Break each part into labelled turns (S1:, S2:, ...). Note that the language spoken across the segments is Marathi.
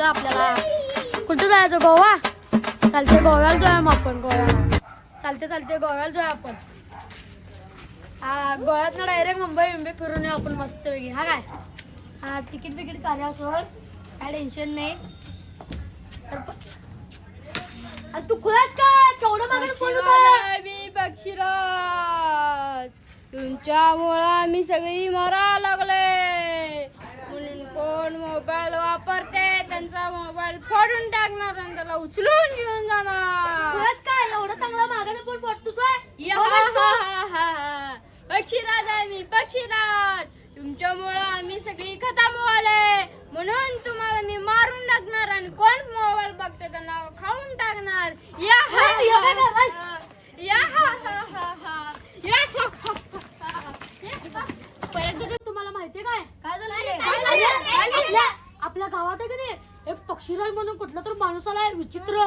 S1: आपल्याला कुठं जायचं? गोवा चालते, गोव्याला जाऊया मग आपण. गोव्याला चालते गोव्याला जाऊया आपण. हा, गोव्यात ना डायरेक्ट मुंबई फिरून येऊ आपण मस्त वेगळी. हा काय, हा तिकीट बिकीट काढा सोड, काय टेन्शन नाही. तू खुलास का केवढं मागे फोन होता?
S2: मी पक्षीराज, तुमच्यामुळं आम्ही सगळी मरा लागले. म्हणून कोण मोबाईल वापरते त्यांचा मोबाईल फोडून टाकणार आणि त्याला उचलून घेऊन जाणार.
S1: खुलास काय एवढं चांगला मागायला फोन पडतोस?
S2: पक्षीराज आहे मी, पक्षीराज. तुमच्यामुळं आम्ही सगळी खतम व्हाले, म्हणून तुम्हाला मी मारून टाकणार आणि कोण मोबाईल बघते त्यांना खाऊन टाकणार.
S1: तुम्हाला माहितीये काय झालं? आपल्या गावात आहे की नाही एक पक्षीराज म्हणून कुठला तर माणूस आलाय विचित्र.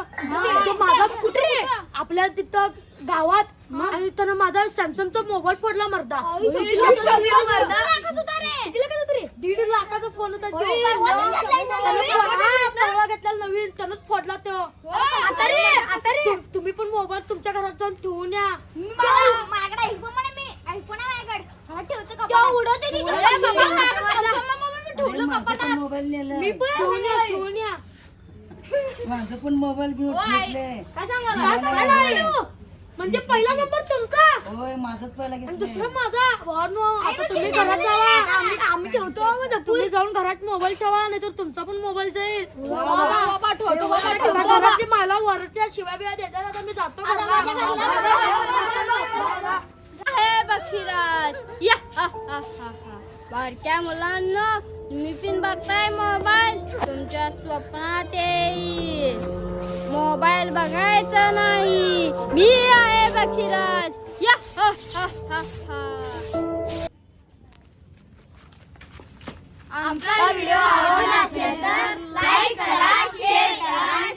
S1: माझा कुठे आपल्या तिथं गावात, आणि त्यानं माझा सॅमसंगचा मोबाईल फोडला मर्दा. 1.5 लाखाचा फोन होता. परवा घेतला नवीन, त्यानंच फोडला तो. तुम्ही पण मोबाईल तुमच्या घरात जाऊन ठेवून या.
S3: माझं पण मोबाईल घेऊन
S1: म्हणजे पहिला नंबर तुमचा?
S3: होय, माझाच पहिला
S1: आणि
S3: घेतला.
S1: दुसरा माझा. आता तुम्ही घरात जावा, आम्ही ठेवतो. तुम्ही जाऊन घरात मोबाईल ठेवा, नाहीतर तुमचा पण मोबाईल जाईल. घरातली मला वरत्या शिवाय बिवा देतात. आता मी जातो.
S2: पक्षीराज, बारक्या मुलांना तुम्ही पण बघताय मोबाईल, तुमच्या स्वप्नात येईल. मोबाईल बघायचा नाही. मी आहे पक्षीराज.
S1: आमचा व्हिडिओ आवडला असेल तर लाईक करा, शेअर करा.